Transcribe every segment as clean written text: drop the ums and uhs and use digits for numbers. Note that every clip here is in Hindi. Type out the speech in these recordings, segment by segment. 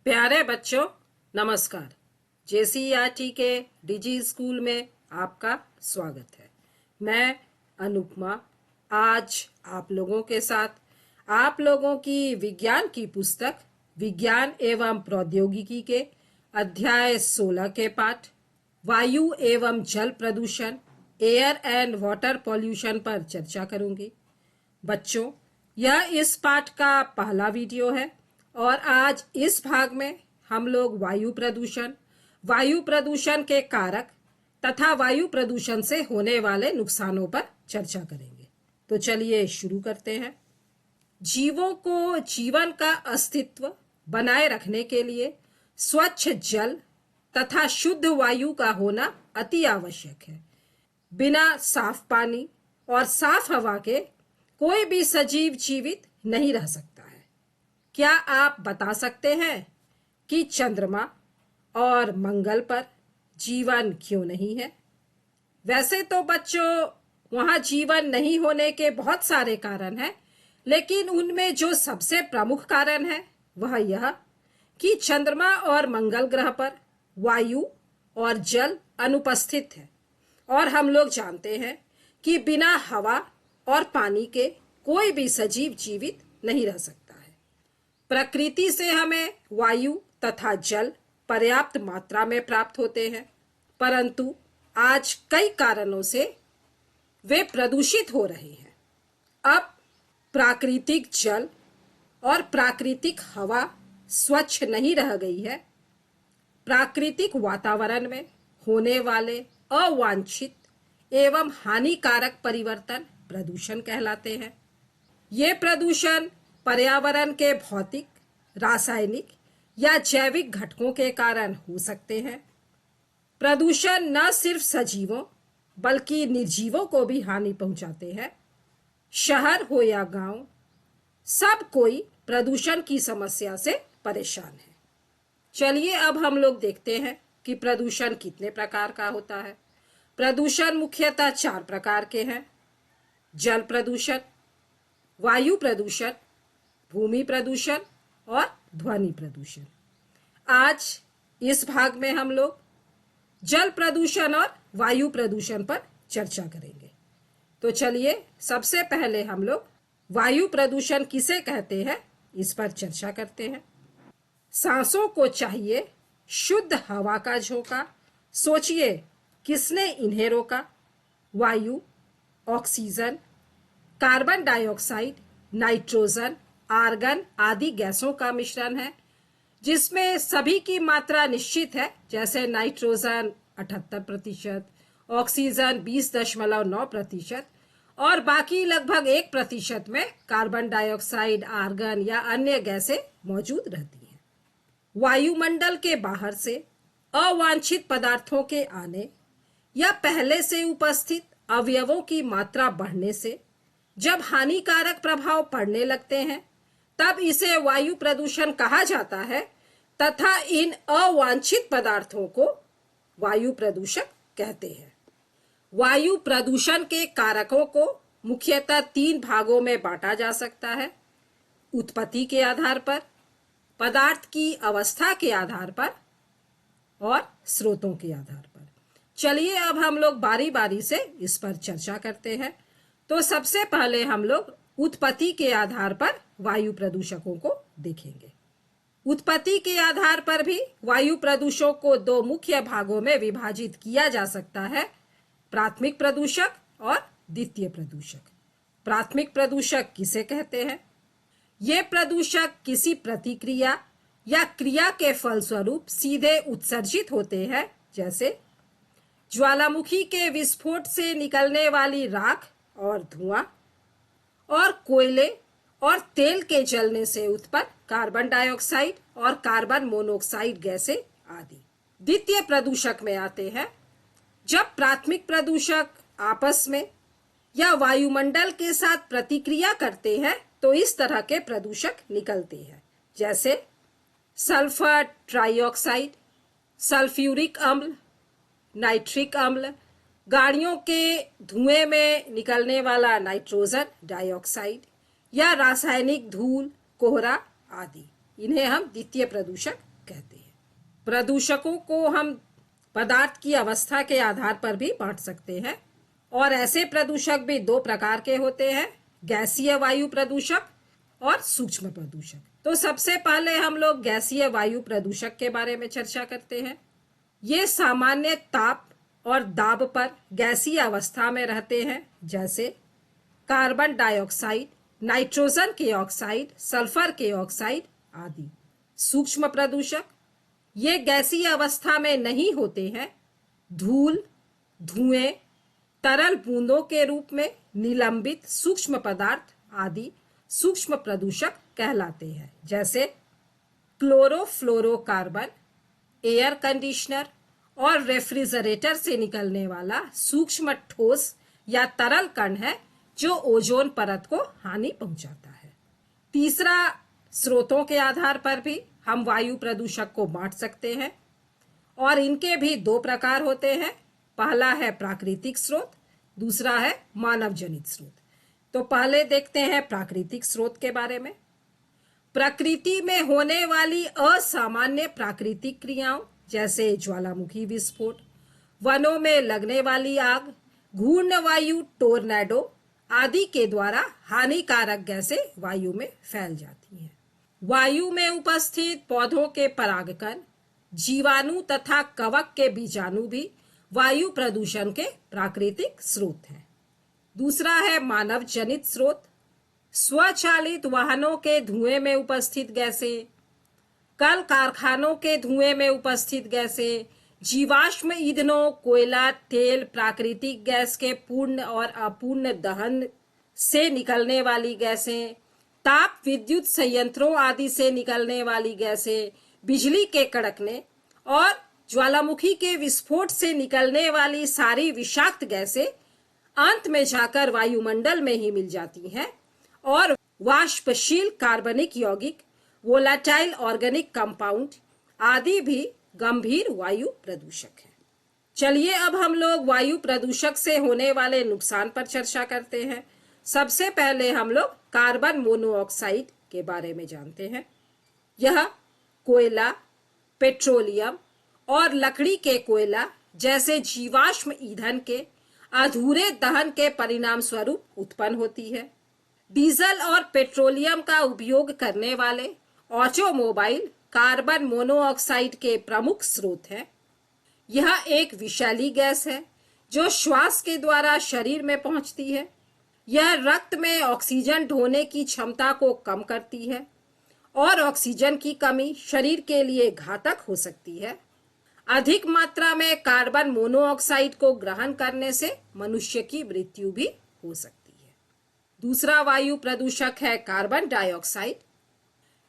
प्यारे बच्चों, नमस्कार। जेसीईआरटी के डिजी स्कूल में आपका स्वागत है। मैं अनुपमा आज आप लोगों के साथ आप लोगों की विज्ञान की पुस्तक विज्ञान एवं प्रौद्योगिकी के अध्याय 16 के पाठ वायु एवं जल प्रदूषण एयर एंड वाटर पॉल्यूशन पर चर्चा करूंगी। बच्चों, यह इस पाठ का पहला वीडियो है और आज इस भाग में हम लोग वायु प्रदूषण के कारक तथा वायु प्रदूषण से होने वाले नुकसानों पर चर्चा करेंगे। तो चलिए शुरू करते हैं। जीवों को जीवन का अस्तित्व बनाए रखने के लिए स्वच्छ जल तथा शुद्ध वायु का होना अति आवश्यक है। बिना साफ पानी और साफ हवा के कोई भी सजीव जीवित नहीं रह सकता है। क्या आप बता सकते हैं कि चंद्रमा और मंगल पर जीवन क्यों नहीं है? वैसे तो बच्चों, वहां जीवन नहीं होने के बहुत सारे कारण हैं, लेकिन उनमें जो सबसे प्रमुख कारण है वह यह कि चंद्रमा और मंगल ग्रह पर वायु और जल अनुपस्थित है और हम लोग जानते हैं कि बिना हवा और पानी के कोई भी सजीव जीवित नहीं रह सकता है। प्रकृति से हमें वायु तथा जल पर्याप्त मात्रा में प्राप्त होते हैं, परंतु आज कई कारणों से वे प्रदूषित हो रहे हैं। अब प्राकृतिक जल और प्राकृतिक हवा स्वच्छ नहीं रह गई है। प्राकृतिक वातावरण में होने वाले अवांछित एवं हानिकारक परिवर्तन प्रदूषण कहलाते हैं। ये प्रदूषण पर्यावरण के भौतिक, रासायनिक या जैविक घटकों के कारण हो सकते हैं। प्रदूषण न सिर्फ सजीवों बल्कि निर्जीवों को भी हानि पहुंचाते हैं। शहर हो या गांव, सब कोई प्रदूषण की समस्या से परेशान है। चलिए अब हम लोग देखते हैं कि प्रदूषण कितने प्रकार का होता है। प्रदूषण मुख्यतः 4 प्रकार के हैं: जल प्रदूषण, वायु प्रदूषण, भूमि प्रदूषण और ध्वनि प्रदूषण। आज इस भाग में हम लोग जल प्रदूषण और वायु प्रदूषण पर चर्चा करेंगे। तो चलिए सबसे पहले हम लोग वायु प्रदूषण किसे कहते हैं इस पर चर्चा करते हैं। सांसों को चाहिए शुद्ध हवा का झोंका। सोचिए, किसने इन्हें रोका? वायु, oxygen, carbon dioxide, nitrogen, argon आदि गैसों का मिश्रण है, जिसमें सभी की मात्रा निश्चित है। जैसे नाइट्रोजन 78%, ऑक्सीजन 20.9% और बाकी लगभग 1% में कार्बन डाइऑक्साइड, आर्गन या अन्य गैसें मौजूद रहती हैं। वायुमंडल के बाहर से अवांछित पदार्थों के आने या पहले से उपस्थित अवयवों की मात्रा बढ़ने से जब हानिकारक प्रभाव पड़ने लगते हैं, तब इसे वायु प्रदूषण कहा जाता है तथा इन अवांछित पदार्थों को वायु प्रदूषक कहते हैं। वायु प्रदूषण के कारकों को मुख्यतः 3 भागों में बांटा जा सकता है: उत्पत्ति के आधार पर, पदार्थ की अवस्था के आधार पर और स्रोतों के आधार पर। चलिए अब हम लोग बारी बारी से इस पर चर्चा करते हैं। तो सबसे पहले हम लोग उत्पत्ति के आधार पर वायु प्रदूषकों को देखेंगे। उत्पत्ति के आधार पर भी वायु प्रदूषकों को 2 मुख्य भागों में विभाजित किया जा सकता है: प्राथमिक प्रदूषक और द्वितीय प्रदूषक। प्राथमिक प्रदूषक किसे कहते हैं? ये प्रदूषक किसी प्रतिक्रिया या क्रिया के फलस्वरूप सीधे उत्सर्जित होते हैं, जैसे ज्वालामुखी के विस्फोट से निकलने वाली राख और धुआं, और कोयले और तेल के जलने से उत्पन्न कार्बन डाइऑक्साइड और कार्बन मोनोऑक्साइड गैसें आदि। द्वितीय प्रदूषक में आते हैं जब प्राथमिक प्रदूषक आपस में या वायुमंडल के साथ प्रतिक्रिया करते हैं तो इस तरह के प्रदूषक निकलते हैं, जैसे सल्फर ट्राइऑक्साइड, सल्फ्यूरिक अम्ल, नाइट्रिक अम्ल, गाड़ियों के धुएं में निकलने वाला नाइट्रोजन डाइऑक्साइड या रासायनिक धूल, कोहरा आदि। इन्हें हम द्वितीय प्रदूषक कहते हैं। प्रदूषकों को हम पदार्थ की अवस्था के आधार पर भी बांट सकते हैं और ऐसे प्रदूषक भी दो प्रकार के होते हैं, गैसीय वायु प्रदूषक और सूक्ष्म प्रदूषक। तो सबसे पहले हम लोग गैसीय वायु प्रदूषक के बारे में चर्चा करते हैं। ये सामान्य ताप और दाब पर गैसीय अवस्था में रहते हैं, जैसे कार्बन डाइऑक्साइड, नाइट्रोजन के ऑक्साइड, सल्फर के ऑक्साइड आदि। सूक्ष्म प्रदूषक ये गैसीय अवस्था में नहीं होते हैं। धूल, धुएं, तरल बूंदों के रूप में निलंबित सूक्ष्म पदार्थ आदि सूक्ष्म प्रदूषक कहलाते हैं, जैसे क्लोरोफ्लोरोकार्बन, एयर कंडीशनर और रेफ्रिजरेटर से निकलने वाला सूक्ष्म ठोस या तरल कण है जो ओजोन परत को हानि पहुंचाता है। तीसरा, स्रोतों के आधार पर भी हम वायु प्रदूषक को बांट सकते हैं और इनके भी दो प्रकार होते हैं। पहला है प्राकृतिक स्रोत, दूसरा है मानव जनित स्रोत। तो पहले देखते हैं प्राकृतिक स्रोत के बारे में। प्रकृति में होने वाली असामान्य प्राकृतिक क्रियाओं जैसे ज्वालामुखी विस्फोट, वनों में लगने वाली आग, घूर्ण वायु, टोर्नेडो आदि के द्वारा हानिकारक गैसें वायु में फैल जाती हैं। वायु में उपस्थित पौधों के परागकण, जीवाणु तथा कवक के बीजाणु भी वायु प्रदूषण के प्राकृतिक स्रोत हैं। दूसरा है मानव जनित स्रोत। स्वचालित वाहनों के धुएं में उपस्थित गैसें, कल कारखानों के धुएं में उपस्थित गैसें, जीवाश्म ईंधनों, कोयला, तेल, प्राकृतिक गैस के पूर्ण और अपूर्ण दहन से निकलने वाली गैसें, ताप विद्युत संयंत्रों आदि से निकलने वाली गैसें, बिजली के कड़कने और ज्वालामुखी के विस्फोट से निकलने वाली सारी विषाक्त गैसें अंत में जाकर वायुमंडल में ही मिल जाती हैं और वाष्पशील कार्बनिक यौगिक, वोलाटाइल ऑर्गेनिक कंपाउंड आदि भी गंभीर वायु प्रदूषक है। चलिए अब हम लोग वायु प्रदूषक से होने वाले नुकसान पर चर्चा करते हैं। सबसे पहले हम लोग कार्बन मोनोऑक्साइड के बारे में जानते हैं। यह कोयला, पेट्रोलियम और लकड़ी के कोयला जैसे जीवाश्म ईंधन के अधूरे दहन के परिणाम स्वरूप उत्पन्न होती है। डीजल और पेट्रोलियम का उपयोग करने वाले ऑटोमोबाइल कार्बन मोनोऑक्साइड के प्रमुख स्रोत है। यह एक विषैली गैस है जो श्वास के द्वारा शरीर में पहुंचती है। यह रक्त में ऑक्सीजन ढोने की क्षमता को कम करती है और ऑक्सीजन की कमी शरीर के लिए घातक हो सकती है। अधिक मात्रा में कार्बन मोनोऑक्साइड को ग्रहण करने से मनुष्य की मृत्यु भी हो सकती है। दूसरा वायु प्रदूषक है कार्बन डाइऑक्साइड।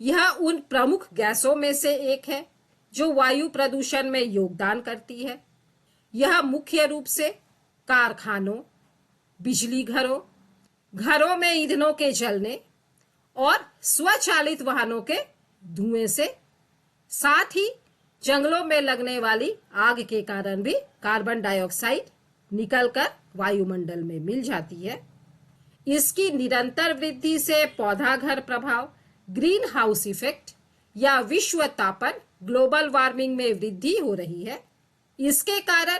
यह उन प्रमुख गैसों में से एक है जो वायु प्रदूषण में योगदान करती है। यह मुख्य रूप से कारखानों, बिजली घरों में ईंधनों के जलने और स्वचालित वाहनों के धुएं से, साथ ही जंगलों में लगने वाली आग के कारण भी कार्बन डाइऑक्साइड निकलकर वायुमंडल में मिल जाती है। इसकी निरंतर वृद्धि से पौधा घर प्रभाव, ग्रीन हाउस इफेक्ट या विश्व तापन, ग्लोबल वार्मिंग में वृद्धि हो रही है। इसके कारण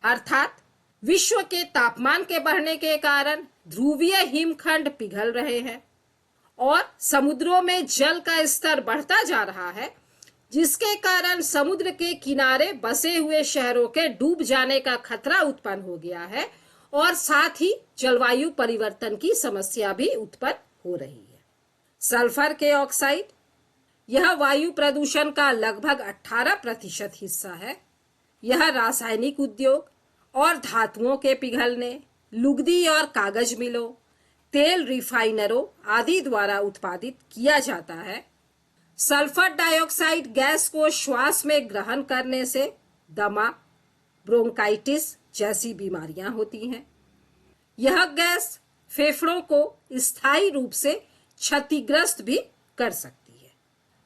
अर्थात विश्व के तापमान के बढ़ने के कारण ध्रुवीय हिमखंड पिघल रहे हैं और समुद्रों में जल का स्तर बढ़ता जा रहा है, जिसके कारण समुद्र के किनारे बसे हुए शहरों के डूब जाने का खतरा उत्पन्न हो गया है और साथ ही जलवायु परिवर्तन की समस्या भी उत्पन्न हो रही है। सल्फर के ऑक्साइड, यह वायु प्रदूषण का लगभग 18% हिस्सा है। यह रासायनिक उद्योग और धातुओं के पिघलने, लुगदी और कागज मिलों, तेल रिफाइनरों आदि द्वारा उत्पादित किया जाता है। सल्फर डाइऑक्साइड गैस को श्वास में ग्रहण करने से दमा, ब्रोंकाइटिस जैसी बीमारियां होती हैं। यह गैस फेफड़ों को स्थायी रूप से क्षतिग्रस्त भी कर सकती है।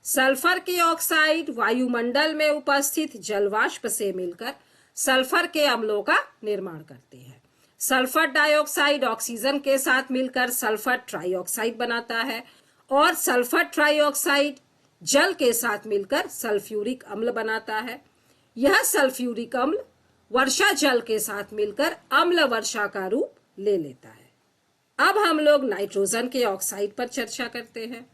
सल्फर के ऑक्साइड वायुमंडल में उपस्थित जलवाष्प से मिलकर सल्फर के अम्लों का निर्माण करते हैं। सल्फर डाइऑक्साइड ऑक्सीजन के साथ मिलकर सल्फर ट्राइऑक्साइड बनाता है और सल्फर ट्राइऑक्साइड जल के साथ मिलकर सल्फ्यूरिक अम्ल बनाता है। यह सल्फ्यूरिक अम्ल वर्षा जल के साथ मिलकर अम्ल वर्षा का रूप ले लेता है। अब हम लोग नाइट्रोजन के ऑक्साइड पर चर्चा करते हैं।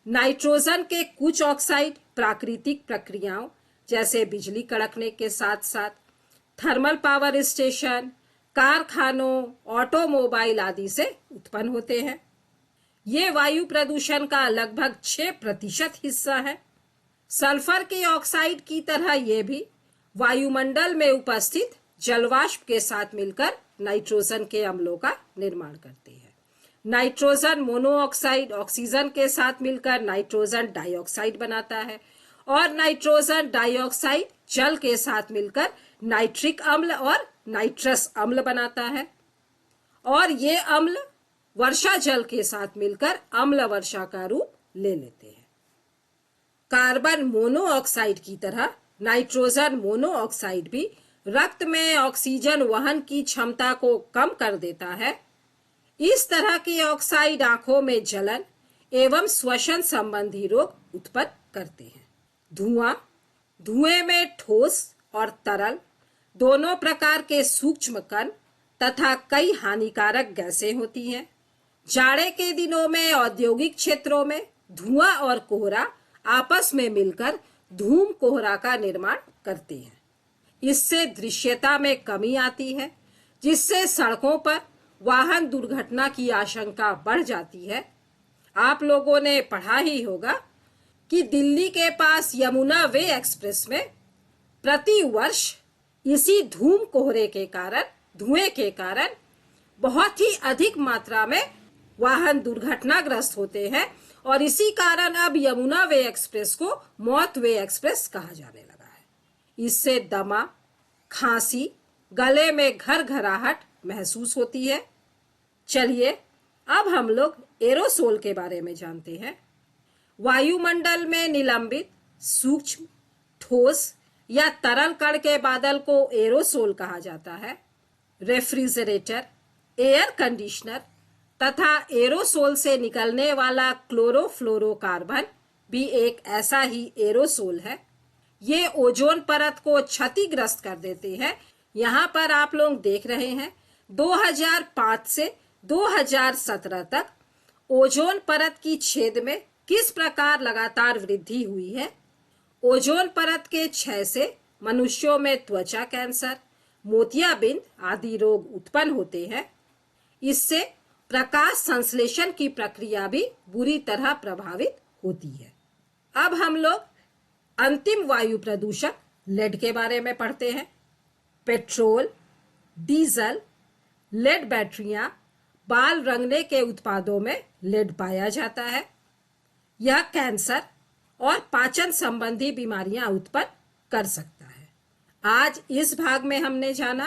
नाइट्रोजन के कुछ ऑक्साइड प्राकृतिक प्रक्रियाओं जैसे बिजली कड़कने के साथ साथ थर्मल पावर स्टेशन, कारखानों, ऑटोमोबाइल आदि से उत्पन्न होते हैं। ये वायु प्रदूषण का लगभग 6% हिस्सा है। सल्फर के ऑक्साइड की तरह ये भी वायुमंडल में उपस्थित जलवाष्प के साथ मिलकर नाइट्रोजन के अम्लों का निर्माण करते हैं। नाइट्रोजन मोनोऑक्साइड ऑक्सीजन के साथ मिलकर नाइट्रोजन डाइऑक्साइड बनाता है और नाइट्रोजन डाइऑक्साइड जल के साथ मिलकर नाइट्रिक अम्ल और नाइट्रस अम्ल बनाता है और ये अम्ल वर्षा जल के साथ मिलकर अम्ल वर्षा का रूप ले लेते हैं। कार्बन मोनोऑक्साइड की तरह नाइट्रोजन मोनोऑक्साइड भी रक्त में ऑक्सीजन वहन की क्षमता को कम कर देता है। इस तरह के ऑक्साइड आंखों में जलन एवं श्वसन संबंधी रोग उत्पन्न करते हैं। धुएं में ठोस और तरल दोनों प्रकार के सूक्ष्म कण तथा कई हानिकारक गैसें होती हैं। जाड़े के दिनों में औद्योगिक क्षेत्रों में धुआं और कोहरा आपस में मिलकर धूम कोहरा का निर्माण करते हैं। इससे दृश्यता में कमी आती है, जिससे सड़कों पर वाहन दुर्घटना की आशंका बढ़ जाती है। आप लोगों ने पढ़ा ही होगा कि दिल्ली के पास यमुना वे एक्सप्रेस में प्रति वर्ष इसी धूम कोहरे के कारण, धुएं के कारण बहुत ही अधिक मात्रा में वाहन दुर्घटनाग्रस्त होते हैं और इसी कारण अब यमुना वे एक्सप्रेस को मौत वे एक्सप्रेस कहा जाने लगा है। इससे दमा, खांसी, गले में घरघराहट महसूस होती है। चलिए अब हम लोग एरोसोल के बारे में जानते हैं। वायुमंडल में निलंबित सूक्ष्म, ठोस या तरल कण के बादल को एरोसोल कहा जाता है। रेफ्रिजरेटर, एयर कंडीशनर तथा एरोसोल से निकलने वाला क्लोरोफ्लोरोकार्बन भी एक ऐसा ही एरोसोल है। ये ओजोन परत को क्षतिग्रस्त कर देते हैं। यहाँ पर आप लोग देख रहे हैं 2005 से 2017 तक ओजोन परत की छेद में किस प्रकार लगातार वृद्धि हुई है। ओजोन परत के क्षय से मनुष्यों में त्वचा कैंसर, मोतियाबिंद आदि रोग उत्पन्न होते हैं। इससे प्रकाश संश्लेषण की प्रक्रिया भी बुरी तरह प्रभावित होती है। अब हम लोग अंतिम वायु प्रदूषक लेड के बारे में पढ़ते हैं। पेट्रोल, डीजल, लेड बैटरियां, बाल रंगने के उत्पादों में लेड पाया जाता है। यह कैंसर और पाचन संबंधी बीमारियां उत्पन्न कर सकता है। आज इस भाग में हमने जाना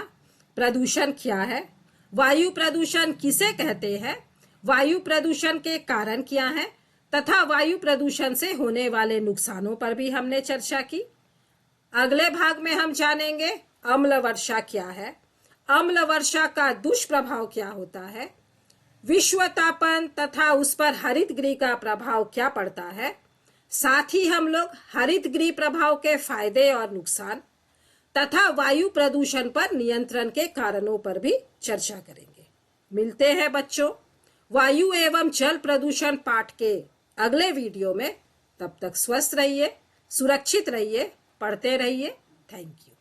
प्रदूषण क्या है, वायु प्रदूषण किसे कहते हैं, वायु प्रदूषण के कारण क्या हैं तथा वायु प्रदूषण से होने वाले नुकसानों पर भी हमने चर्चा की। अगले भाग में हम जानेंगे अम्ल वर्षा क्या है, अम्ल वर्षा का दुष्प्रभाव क्या होता है, विश्व तापन तथा उस पर हरित गृह का प्रभाव क्या पड़ता है। साथ ही हम लोग हरित गृह प्रभाव के फायदे और नुकसान तथा वायु प्रदूषण पर नियंत्रण के कारणों पर भी चर्चा करेंगे। मिलते हैं बच्चों वायु एवं जल प्रदूषण पाठ के अगले वीडियो में। तब तक स्वस्थ रहिए, सुरक्षित रहिए, पढ़ते रहिए। Thank you.